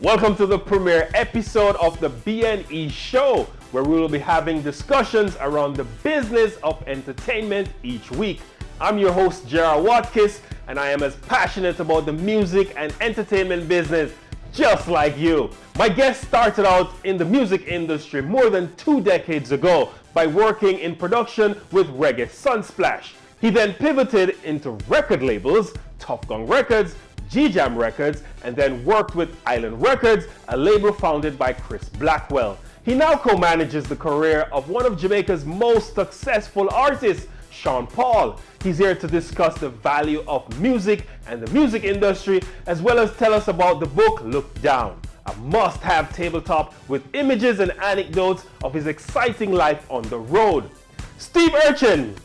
Welcome to the premiere episode of the B&E Show, where we will be having discussions around the business of entertainment each week. I'm your host, Gerard Watkis, and I am as passionate about the music and entertainment business just like you. My guest started out in the music industry more than 2 decades ago by working in production with Reggae Sunsplash. He then pivoted into record labels, Tough Gong Records, G-Jam Records, and then worked with Island Records, a label founded by Chris Blackwell. He now co-manages the career of one of Jamaica's most successful artists, Sean Paul. He's here to discuss the value of music and the music industry, as well as tell us about the book Look Down, a must-have tabletop with images and anecdotes of his exciting life on the road. Steve Urchin.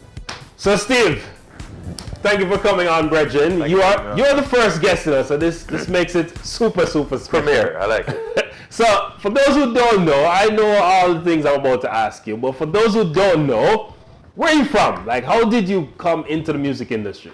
So Steve, thank you for coming on, brethren. You're the first guest today, so this makes it super special. Premiere, I like it. So for those who don't know, I know all the things I'm about to ask you, but for those who don't know, where are you from? Like, how did you come into the music industry?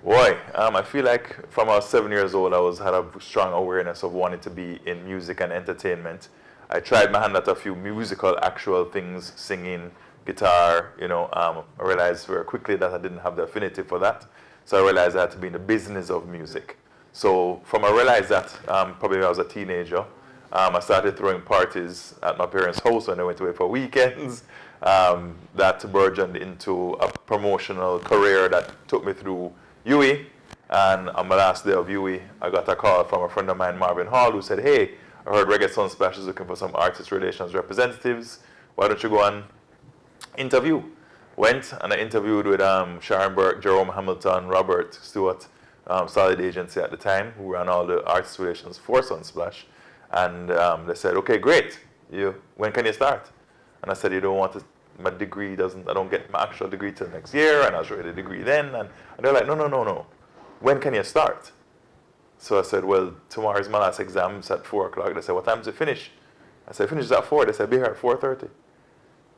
Boy, I feel like from I was 7 years old, I had a strong awareness of wanting to be in music and entertainment. I tried my hand at a few musical, actual things, singing, guitar, I realized very quickly that I didn't have the affinity for that. So I realized I had to be in the business of music. So from I realized that, probably when I was a teenager, I started throwing parties at my parents' house when I went away for weekends. That burgeoned into a promotional career that took me through UE. And on my last day of UE, I got a call from a friend of mine, Marvin Hall, who said, "Hey, I heard Reggae Sunsplash is looking for some artist relations representatives. Why don't you go and interview?" Went and I interviewed with Sharon Burke, Jerome Hamilton, Robert Stewart, Solid Agency at the time, who ran all the artist relations for Sunsplash. And they said, "Okay, great. When can you start?" And I said, "You don't want to, my degree I don't get my actual degree till next year." And I was ready the degree then. And they're like, no. When can you start? So I said, "Well, tomorrow is my last exam. It's at 4 o'clock. They said, "What time does it finish?" I said, "It finishes at 4. They said, "Be here at 4:30.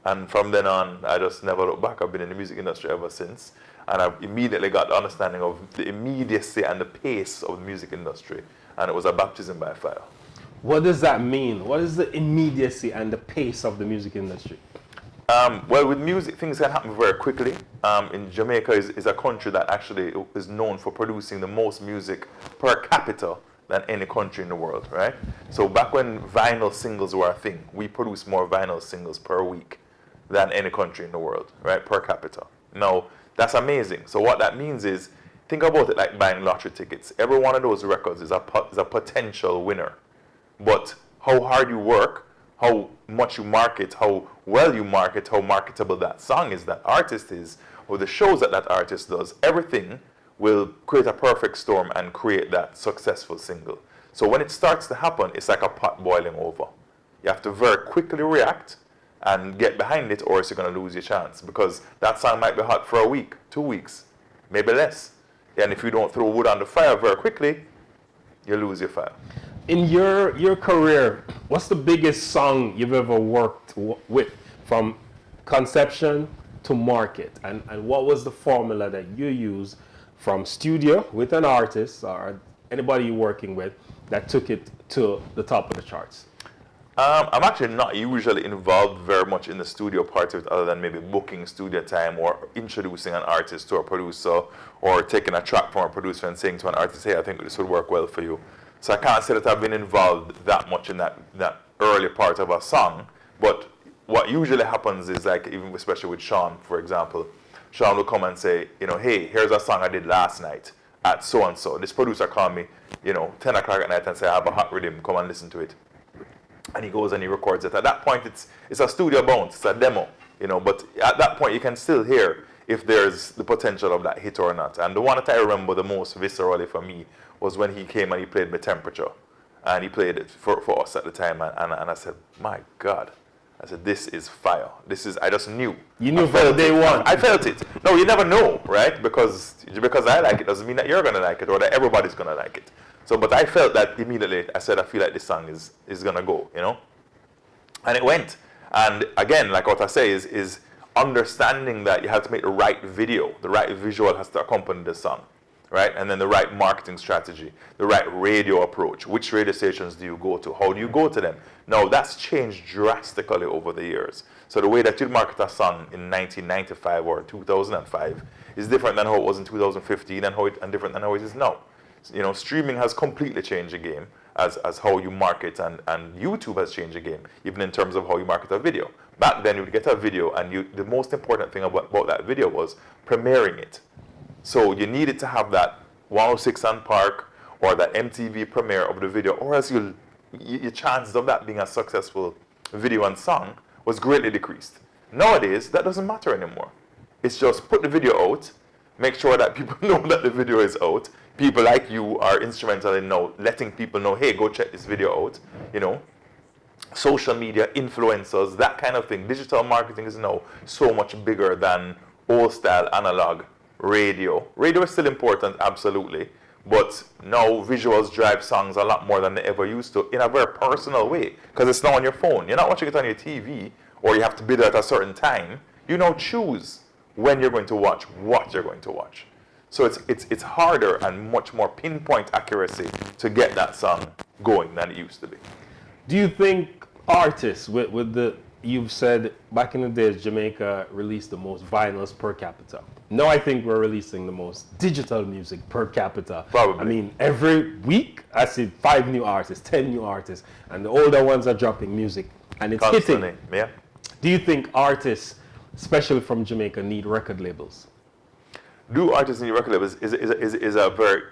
And from then on, I just never looked back. I've been in the music industry ever since. And I immediately got the understanding of the immediacy and the pace of the music industry. And it was a baptism by fire. What does that mean? What is the immediacy and the pace of the music industry? Well, with music, things can happen very quickly. In Jamaica is a country that actually is known for producing the most music per capita than any country in the world, right? So back when vinyl singles were a thing, we produced more vinyl singles per week than any country in the world, right, per capita. Now, that's amazing. So what that means is, think about it like buying lottery tickets. Every one of those records is a potential winner. But how hard you work, how much you market, how well you market, how marketable that song is, that artist is, or the shows that artist does, everything will create a perfect storm and create that successful single. So when it starts to happen, it's like a pot boiling over. You have to very quickly react and get behind it, or else you're going to lose your chance, because that song might be hot for a week, 2 weeks, maybe less. And if you don't throw wood on the fire very quickly, you lose your fire. In your career, what's the biggest song you've ever worked with, from conception to market? And what was the formula that you use from studio with an artist or anybody you're working with that took it to the top of the charts? I'm actually not usually involved very much in the studio part of it, other than maybe booking studio time or introducing an artist to a producer, or taking a track from a producer and saying to an artist, "Hey, I think this would work well for you." So I can't say that I've been involved that much in that early part of a song. But what usually happens is, like, even especially with Sean, for example, Sean will come and say, "Hey, here's a song I did last night at so-and-so." This producer called me, 10 o'clock at night and say, "I have a hot rhythm, come and listen to it." And he goes and he records it. At that point, it's a studio bounce, it's a demo, but at that point you can still hear if there's the potential of that hit or not. And the one that I remember the most viscerally for me was when he came and he played My Temperature. And he played it for us at the time, and I said, "My God." I said, "This is fire. I just knew." You knew from day one. I felt it. No, you never know, right? Because I like it doesn't mean that you're going to like it or that everybody's going to like it. So, but I felt that immediately. I said, "I feel like this song is going to go, And it went. And again, like what I say is understanding that you have to make the right video. The right visual has to accompany the song. right? And then the right marketing strategy, the right radio approach. Which radio stations do you go to? How do you go to them? Now, that's changed drastically over the years. So the way that you market a song in 1995 or 2005 is different than how it was in 2015 and different than how it is now. You know, streaming has completely changed the game as how you market, and YouTube has changed the game, even in terms of how you market a video. Back then, you would get a video, and the most important thing about that video was premiering it. So you needed to have that 106 and Park or that MTV premiere of the video, or else your chances of that being a successful video and song was greatly decreased. Nowadays, that doesn't matter anymore. It's just put the video out, make sure that people know that the video is out. People like you are instrumental in now letting people know, hey, go check this video out. You know, social media, influencers, that kind of thing. Digital marketing is now so much bigger than old style analog radio. Radio is still important, absolutely. But now visuals drive songs a lot more than they ever used to in a very personal way, because it's now on your phone. You're not watching it on your TV, or you have to be there at a certain time. You now choose when you're going to watch what you're going to watch. So it's harder and much more pinpoint accuracy to get that song going than it used to be. Do you think artists with the, you've said back in the days Jamaica released the most vinyls per capita. Now I think we're releasing the most digital music per capita. Probably. I mean, every week I see 5 new artists, 10 new artists, and the older ones are dropping music, and it's Constantly, hitting. yeah. Do you think artists, especially from Jamaica, need record labels? Do artists need record labels is a very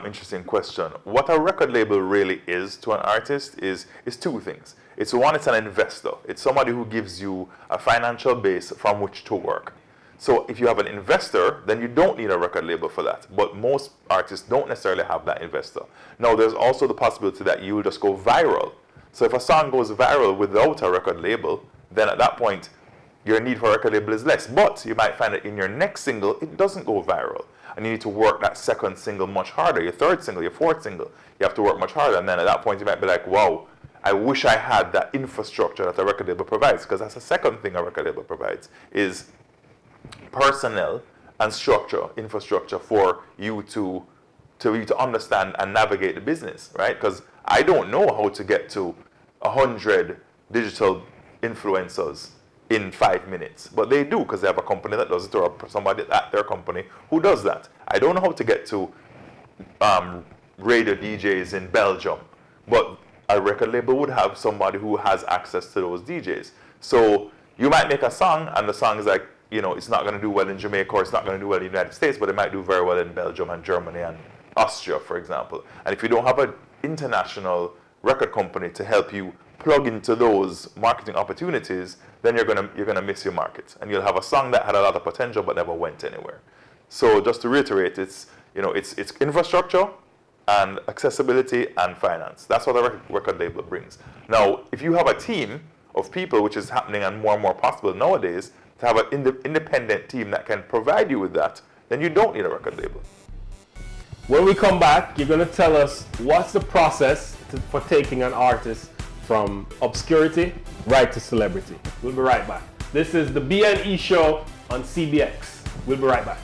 interesting question. What a record label really is to an artist is 2 things. It's one, it's an investor. It's somebody who gives you a financial base from which to work. So if you have an investor, then you don't need a record label for that. But most artists don't necessarily have that investor. Now, there's also the possibility that you will just go viral. So if a song goes viral without a record label, then at that point, your need for a record label is less. But you might find that in your next single, it doesn't go viral. And you need to work that second single much harder, your third single, your fourth single. You have to work much harder. And then at that point, you might be like, wow, I wish I had that infrastructure that a record label provides. Because that's the second thing a record label provides, is personnel and structure, infrastructure for you to understand and navigate the business, right? Because I don't know how to get to 100 digital influencers in 5 minutes, but they do, because they have a company that does it, or somebody at their company who does that. I don't know how to get to radio DJs in Belgium, but a record label would have somebody who has access to those DJs. So you might make a song, and the song is like, you know, it's not going to do well in Jamaica, or it's not going to do well in the United States, but it might do very well in Belgium and Germany and Austria, for example. And if you don't have an international record company to help you plug into those marketing opportunities, then you're gonna miss your market, and you'll have a song that had a lot of potential but never went anywhere. So just to reiterate, it's infrastructure and accessibility and finance. That's what a record label brings. Now, if you have a team of people, which is happening and more possible nowadays, to have an independent team that can provide you with that, then you don't need a record label. When we come back, you're going to tell us what's the process for taking an artist from obscurity right to celebrity. We'll be right back. This is the B&E Show on CBX. We'll be right back.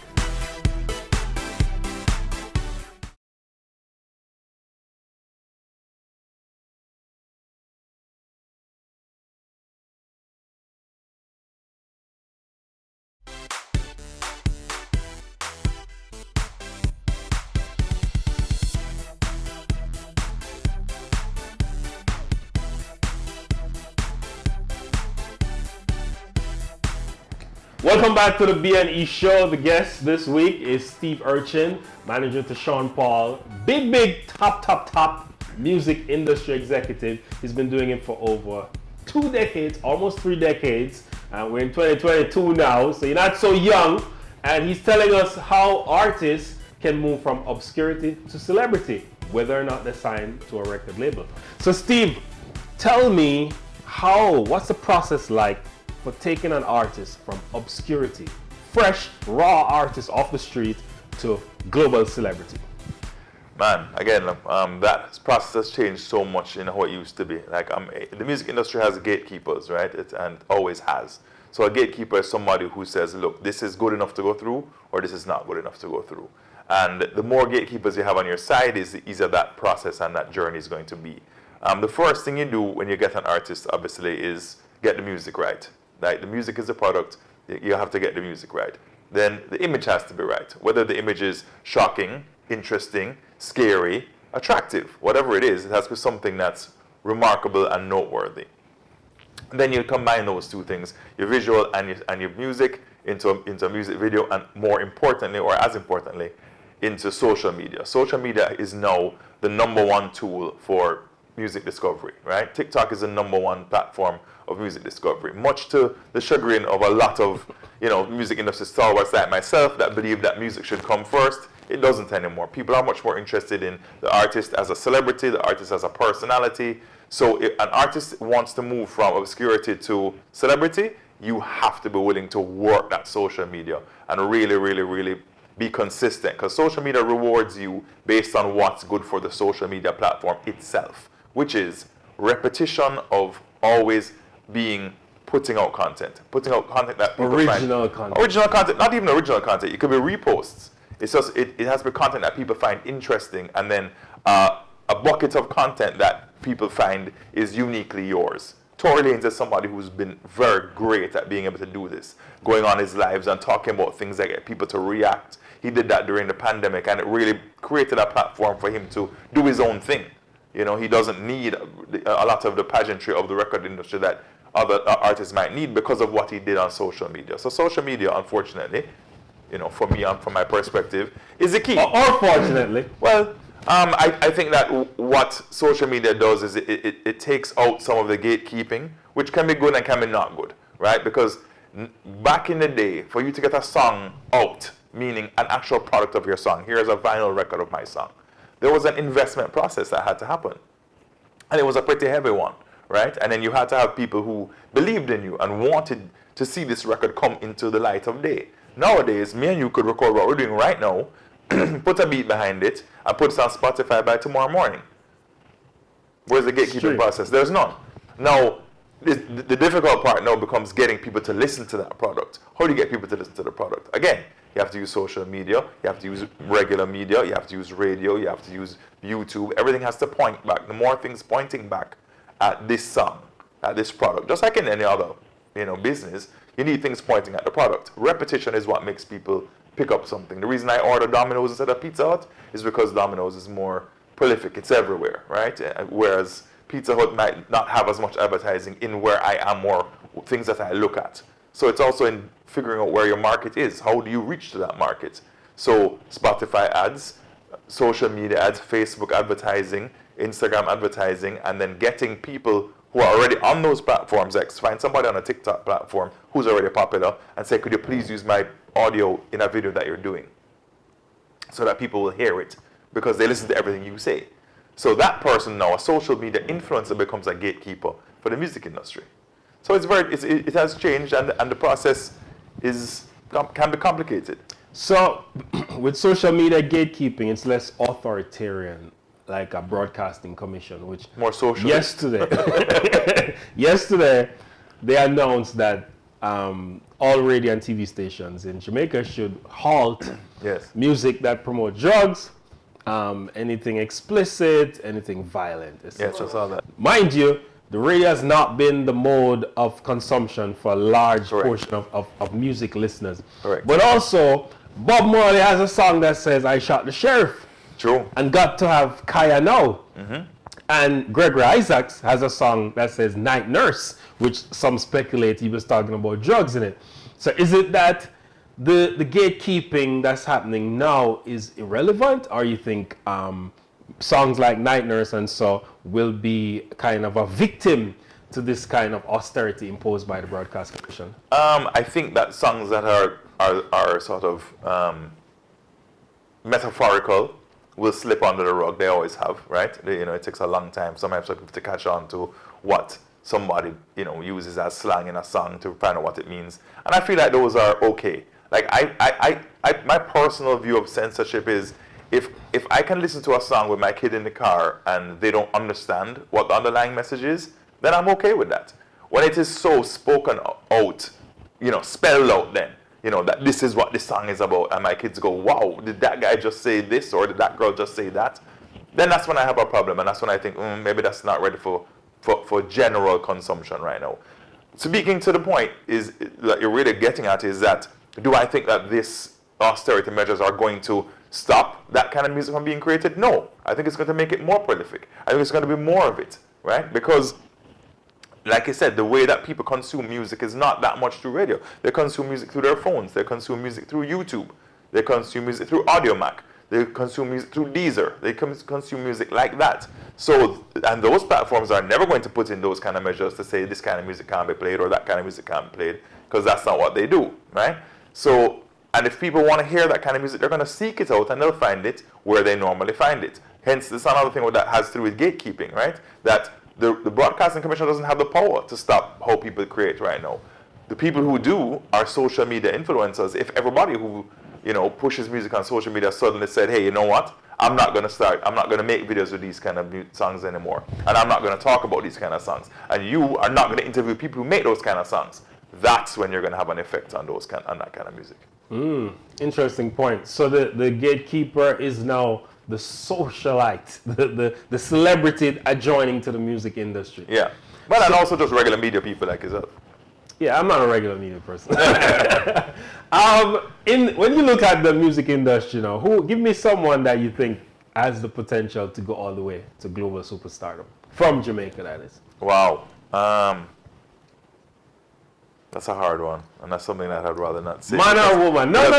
Welcome back to the B&E Show. The guest this week is Steve Urchin, manager to Sean Paul, big top music industry executive. He's been doing it for over 2 decades, almost 3 decades. We're in 2022 now, so you're not so young. And he's telling us how artists can move from obscurity to celebrity, whether or not they're signed to a record label. So Steve, tell me what's the process like for taking an artist from obscurity, fresh, raw artist off the street, to global celebrity? Man, again, that process has changed so much in how it used to be. Like, the music industry has gatekeepers, right? And always has. So a gatekeeper is somebody who says, look, this is good enough to go through, or this is not good enough to go through. And the more gatekeepers you have on your side is the easier that process and that journey is going to be. The first thing you do when you get an artist, obviously, is get the music right. Like, the music is a product, you have to get the music right. Then the image has to be right. Whether the image is shocking, interesting, scary, attractive, whatever it is, it has to be something that's remarkable and noteworthy. And then you combine those two things, your visual and your music, into a music video, and more importantly, or as importantly, into social media. Social media is now the #1 tool for music discovery, right? TikTok is the #1 platform of music discovery, much to the chagrin of a lot of, music industry stalwarts like myself that believe that music should come first. It doesn't anymore. People are much more interested in the artist as a celebrity, the artist as a personality. So if an artist wants to move from obscurity to celebrity, you have to be willing to work that social media and really, really, really be consistent, because social media rewards you based on what's good for the social media platform itself, which is repetition of always putting out content that people original content, not even original content. It could be reposts. It's just it has to be content that people find interesting, and then a bucket of content that people find is uniquely yours. Tory Lanez is somebody who's been very great at being able to do this, going on his lives and talking about things that get people to react. He did that during the pandemic, and it really created a platform for him to do his own thing. He doesn't need a lot of the pageantry of the record industry that other artists might need because of what he did on social media. So social media, unfortunately, for me and from my perspective, is the key. Or fortunately. Well, I think that what social media does is it takes out some of the gatekeeping, which can be good and can be not good, right? Because back in the day, for you to get a song out, meaning an actual product of your song, here's a vinyl record of my song, there was an investment process that had to happen. And it was a pretty heavy one, right? And then you had to have people who believed in you and wanted to see this record come into the light of day. Nowadays, me and you could record what we're doing right now, put a beat behind it, and put it on Spotify by tomorrow morning. Where's the gatekeeping process? There's none. Now, the difficult part now becomes getting people to listen to that product. How do you get people to listen to the product? Again, you have to use social media, you have to use regular media, you have to use radio, you have to use YouTube. Everything has to point back. The more things pointing back at this song, at this product, just like in any other business, you need things pointing at the product. Repetition is what makes people pick up something. The reason I order Domino's instead of Pizza Hut is because Domino's is more prolific. It's everywhere, right? Whereas Pizza Hut might not have as much advertising in where I am, more things that I look at. So it's also in figuring out where your market is. How do you reach to that market? So Spotify ads, social media ads, Facebook advertising, Instagram advertising, and then getting people who are already on those platforms. Like, find somebody on a TikTok platform who's already popular and say, could you please use my audio in a video that you're doing, so that people will hear it because they listen to everything you say. So that person now, a social media influencer, becomes a gatekeeper for the music industry. So it has changed, and the process can be complicated. So with social media gatekeeping, it's less authoritarian, like a broadcasting commission, which more social. Yesterday they announced that all radio and TV stations in Jamaica should halt music that promote drugs, anything explicit, anything violent. Yes, I saw that. Mind you, the radio has not been the mode of consumption for a large portion of music listeners. Correct. But also, Bob Marley has a song that says, I shot the sheriff. True. And got to have Kaya Now. Mm-hmm. And Gregory Isaacs has a song that says Night Nurse, which some speculate he was talking about drugs in it. So is it that the gatekeeping that's happening now is irrelevant, or you think songs like Night Nurse and so will be kind of a victim to this kind of austerity imposed by the Broadcast Commission? I think that songs that are sort of metaphorical will slip under the rug. They always have, right? It takes a long time sometimes for people to catch on to what somebody uses as slang in a song to find out what it means. And I feel like those are okay. Like my personal view of censorship is if I can listen to a song with my kid in the car and they don't understand what the underlying message is, then I'm okay with that. When it is so spoken out, spelled out, then that this is what this song is about, and my kids go, wow, did that guy just say this, or did that girl just say that? Then that's when I have a problem, and that's when I think, maybe that's not ready for general consumption right now. Speaking to the point is that you're really getting at is that, do I think that this austerity measures are going to stop that kind of music from being created? No. I think it's going to make it more prolific. I think it's going to be more of it, right? Because, like I said, the way that people consume music is not that much through radio. They consume music through their phones. They consume music through YouTube. They consume music through AudioMac. They consume music through Deezer. They consume music like that. So, and those platforms are never going to put in those kind of measures to say this kind of music can't be played or that kind of music can't be played, because that's not what they do, right? So, and if people want to hear that kind of music, they're going to seek it out and they'll find it where they normally find it. Hence, this is another thing that has to do with gatekeeping, right? That the Broadcasting Commission doesn't have the power to stop how people create right now. The people who do are social media influencers. If everybody who pushes music on social media suddenly said, hey, you know what? I'm not going to make videos with these kind of songs anymore. And I'm not going to talk about these kind of songs. And you are not going to interview people who make those kind of songs. That's when you're going to have an effect on that kind of music. Interesting point. So the gatekeeper is now the socialite, the celebrity adjoining to the music industry. Yeah. But and also just regular media people like yourself. Yeah, I'm not a regular media person. When you look at the music industry now, give me someone that you think has the potential to go all the way to global superstardom from Jamaica, that is. Wow. That's a hard one, and that's something that I'd rather not say. Man or woman? No. I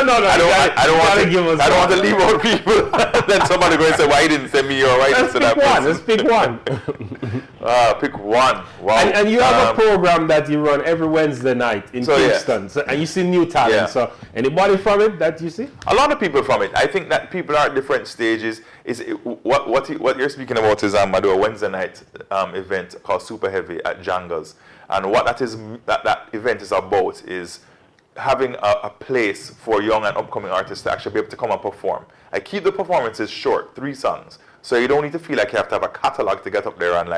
don't want to leave out people. Then somebody going to say, why you didn't send me or why you didn't send that person? Let's pick one. Pick one. Wow. And you have a program that you run every Wednesday night in Kingston. So, and you see new talent. Yeah. So anybody from it that you see? A lot of people from it. I think that people are at different stages. What you're speaking about is I do a Wednesday night event called Super Heavy at Janga's. And what that event is about is having a place for young and upcoming artists to actually be able to come and perform. I keep the performances short, 3 songs. So you don't need to feel like you have to have a catalog to get up there and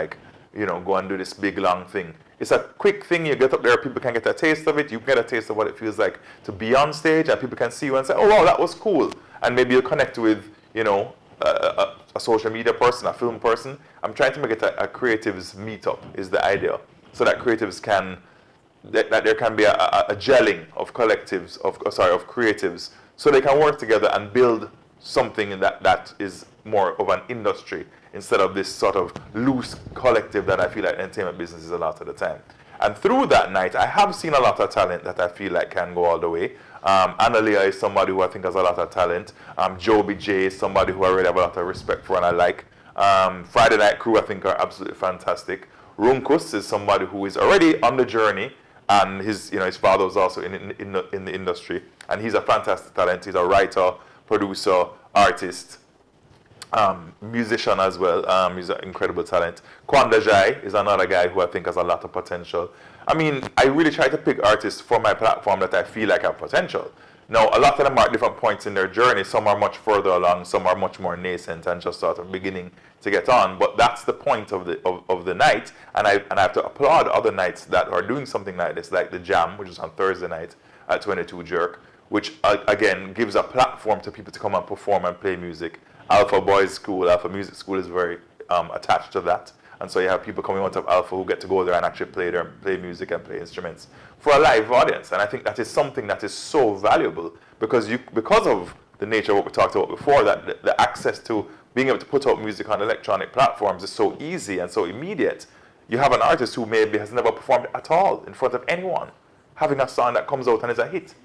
go and do this big long thing. It's a quick thing. You get up there, people can get a taste of it. You get a taste of what it feels like to be on stage, and people can see you and say, oh wow, that was cool. And maybe you'll connect with, a social media person, a film person. I'm trying to make it a creatives meetup is the idea. So that creatives that there can be a gelling of collectives, of creatives, so they can work together and build something that is more of an industry instead of this sort of loose collective that I feel like entertainment business is a lot of the time. And through that night, I have seen a lot of talent that I feel like can go all the way. Analia is somebody who I think has a lot of talent. Joby J is somebody who I really have a lot of respect for and I like. Friday Night Crew I think are absolutely fantastic. Runkus is somebody who is already on the journey, and his father was also in the industry, and he's a fantastic talent. He's a writer, producer, artist, musician as well. He's an incredible talent. Kwanda Jai is another guy who I think has a lot of potential. I mean, I really try to pick artists for my platform that I feel like have potential. Now, a lot of them are at different points in their journey. Some are much further along, some are much more nascent and just sort of beginning to get on. But that's the point of the night, and I have to applaud other nights that are doing something like this, like the Jam, which is on Thursday night at 22 Jerk, which again gives a platform to people to come and perform and play music. Alpha Boys School, Alpha Music School is very attached to that. And so you have people coming out of Alpha who get to go there and actually play music and play instruments for a live audience. And I think that is something that is so valuable because of the nature of what we talked about before, that the access to being able to put out music on electronic platforms is so easy and so immediate. You have an artist who maybe has never performed at all in front of anyone, having a song that comes out and is a hit.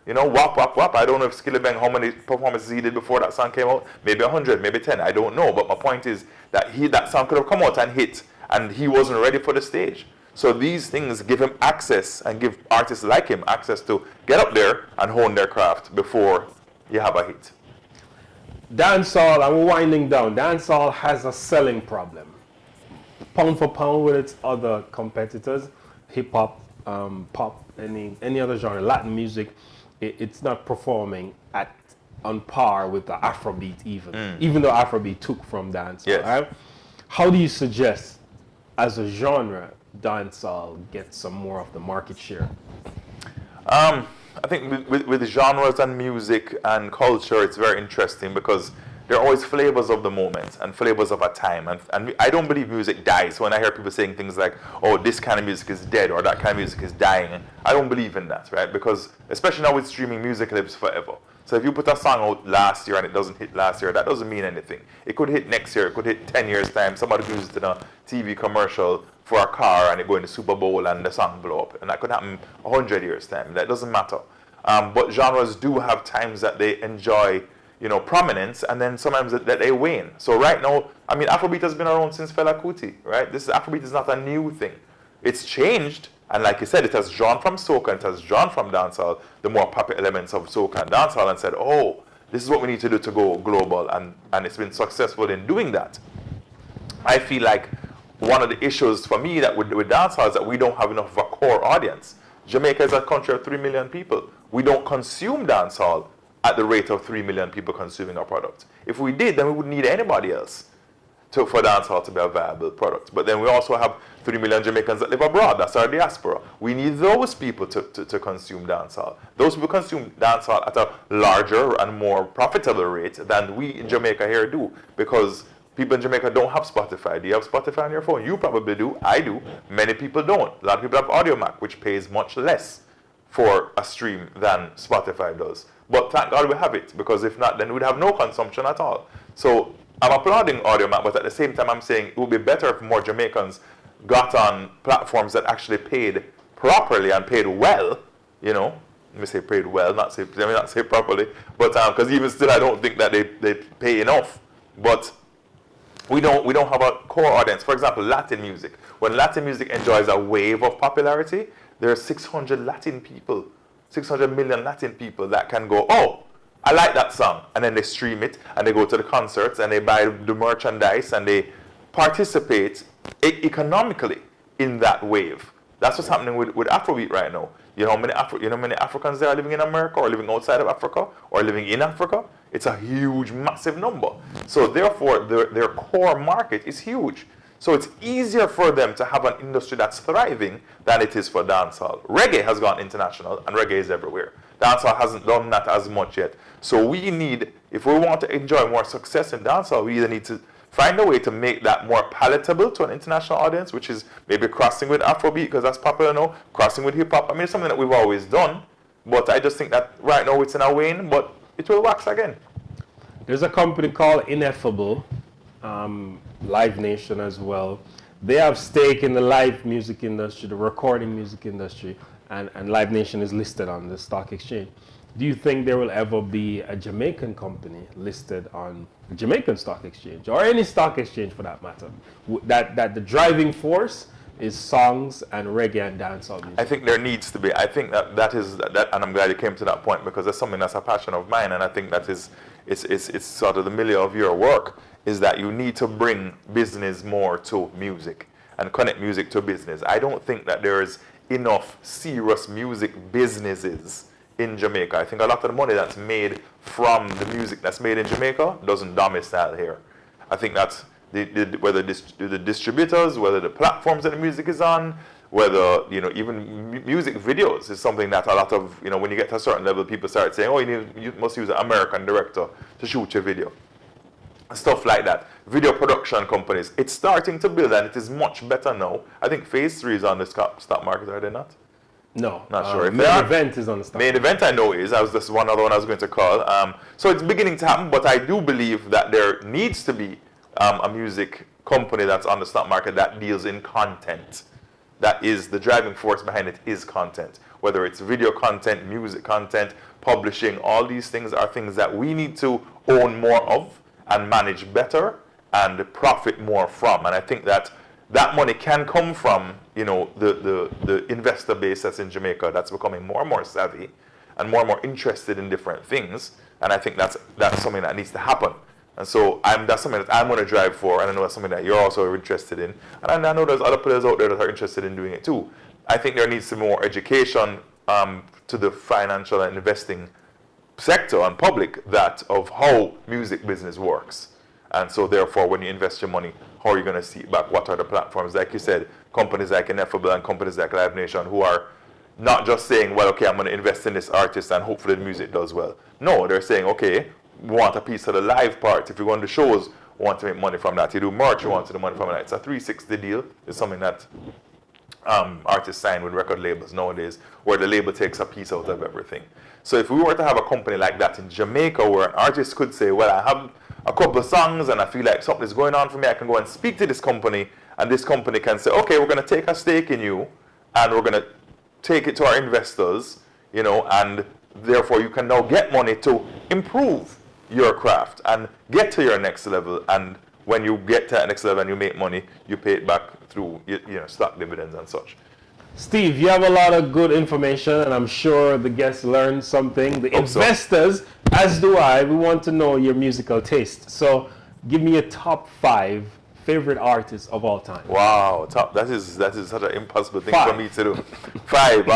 Wap, wap, wap. I don't know if Skillibeng, how many performances he did before that song came out. Maybe 100, maybe 10. I don't know. But my point is that that song could have come out and hit, and he wasn't ready for the stage. So these things give him access and give artists like him access to get up there and hone their craft before you have a hit. Dancehall, and we're winding down. Dancehall has a selling problem. Pound for pound with its other competitors, hip-hop, pop, any other genre, Latin music. It's not performing on par with the Afrobeat even though Afrobeat took from dancehall. Yes. Right? How do you suggest, as a genre, dancehall gets some more of the market share? I think with genres and music and culture, it's very interesting because there are always flavors of the moment and flavors of a time. And I don't believe music dies. When I hear people saying things like, oh, this kind of music is dead or that kind of music is dying, I don't believe in that, right? Because especially now with streaming, music lives forever. So if you put a song out last year and it doesn't hit last year, that doesn't mean anything. It could hit next year, it could hit 10 years' time. Somebody uses it in a TV commercial for a car and it go in the Super Bowl and the song blow up. And that could happen 100 years' time. That doesn't matter. But genres do have times that they enjoy, prominence, and then sometimes that they wane. So right now, I mean, Afrobeat has been around since Fela Kuti, right? Afrobeat is not a new thing. It's changed, and like you said, it has drawn from soca, and it has drawn from dancehall, the more popular elements of soca and dancehall, and said, oh, this is what we need to do to go global, and it's been successful in doing that. I feel like one of the issues for me that with dancehall is that we don't have enough of a core audience. Jamaica is a country of 3 million people. We don't consume dancehall at the rate of 3 million people consuming our product. If we did, then we wouldn't need anybody else for dancehall to be a viable product. But then we also have 3 million Jamaicans that live abroad. That's our diaspora. We need those people to consume dancehall. Those people consume dancehall at a larger and more profitable rate than we in Jamaica here do, because people in Jamaica don't have Spotify. Do you have Spotify on your phone? You probably do. I do. Many people don't. A lot of people have AudioMac, which pays much less for a stream than Spotify does. But thank God we have it, because if not, then we'd have no consumption at all. So I'm applauding AudioMac, but at the same time I'm saying it would be better if more Jamaicans got on platforms that actually paid properly and paid well, Let me say paid well, not say properly, but because even still I don't think that they pay enough. But we don't have a core audience. For example, Latin music. When Latin music enjoys a wave of popularity, there are 600 million Latin people that can go, oh, I like that song. And then they stream it, and they go to the concerts, and they buy the merchandise, and they participate economically in that wave. That's what's happening with Afrobeat right now. You know how many Africans there are living in America, or living outside of Africa, or living in Africa? It's a huge, massive number. So therefore, their core market is huge. So it's easier for them to have an industry that's thriving than it is for dancehall. Reggae has gone international, and reggae is everywhere. Dancehall hasn't done that as much yet. So we need, if we want to enjoy more success in dancehall, we either need to find a way to make that more palatable to an international audience, which is maybe crossing with Afrobeat, because that's popular now, crossing with hip-hop. I mean, it's something that we've always done, but I just think that right now it's in a wane, but it will wax again. There's a company called Ineffable, Live Nation as well. They have stake in the live music industry, the recording music industry, and Live Nation is listed on the stock exchange. Do you think there will ever be a Jamaican company listed on the Jamaican stock exchange, or any stock exchange for that matter, that the driving force is songs and reggae and dancehall music? I think there needs to be. I think that is, and I'm glad you came to that point, because that's something that's a passion of mine, and I think that is, it's sort of the milieu of your work, is that you need to bring business more to music and connect music to business. I don't think that there's enough serious music businesses in Jamaica. I think a lot of the money that's made from the music that's made in Jamaica doesn't domicile here. I think that's whether the distributors, whether the platforms that the music is on, whether even music videos is something that a lot of when you get to a certain level, people start saying, oh, you must use an American director to shoot your video. Stuff like that. Video production companies. It's starting to build, and it is much better now. I think phase 3 is on the stock market, are they not? No. Not sure. Main Event is on the stock market. Main Event I know is. This one other one I was going to call. So it's beginning to happen, but I do believe that there needs to be a music company that's on the stock market that deals in content. That is, the driving force behind it is content. Whether it's video content, music content, publishing, all these things are things that we need to own more of and manage better and profit more from. And I think that money can come from the investor base that's in Jamaica that's becoming more and more savvy and more interested in different things. And I think that's something that needs to happen. And so that's something that I'm going to drive for, and I know that's something that you're also interested in. And I know there's other players out there that are interested in doing it too. I think there needs some more education to the financial and investing sector and public of how music business works. And so therefore, when you invest your money, how are you going to see it back? What are the platforms? Like you said, companies like Ineffable and companies like Live Nation who are not just saying, well, okay, I'm going to invest in this artist and hopefully the music does well. No, they're saying, okay, we want a piece of the live part. If you go on the shows, we want to make money from that. You do merch, you want to do money from that. It's a 360 deal. It's something that artists sign with record labels nowadays, where the label takes a piece out of everything. So if we were to have a company like that in Jamaica, where an artist could say, well, I have a couple of songs and I feel like something is going on for me, I can go and speak to this company, and this company can say, okay, we're going to take a stake in you, and we're going to take it to our investors, you know, and therefore you can now get money to improve your craft and get to your next level. And when you get to that next level and you make money, you pay it back through, you know, stock dividends and such. Steve, you have a lot of good information, and I'm sure the guests learned something. The investors, as do I, we want to know your musical taste. So give me a top 5 favorite artists of all time. Wow, that is such an impossible thing for me to do. 5,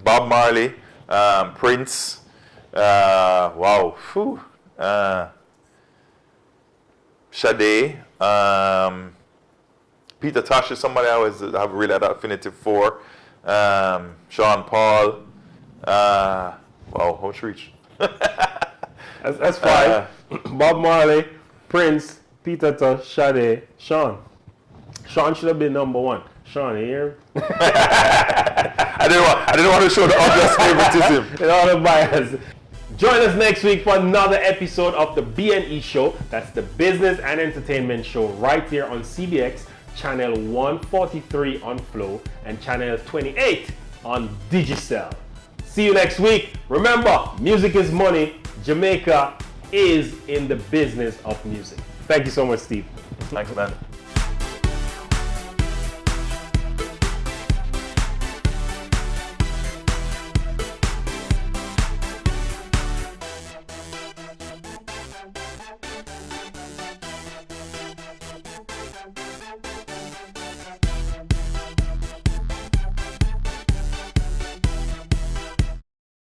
Bob Marley, Prince, wow, Sade, Peter Tosh is somebody I always have really had affinity for. Sean Paul. Wow, how much reach? That's 5. Bob Marley, Prince, Peter Tosh, Sade, Sean. Sean should have been number 1. Sean, you hear? I didn't want to show the obvious favoritism. All the bias. Join us next week for another episode of the B&E Show. That's the business and entertainment show right here on CBX, channel 143 on Flow and channel 28 on Digicel. See you next week. Remember, music is money. Jamaica is in the business of music. Thank you so much, Steve. Thanks, man.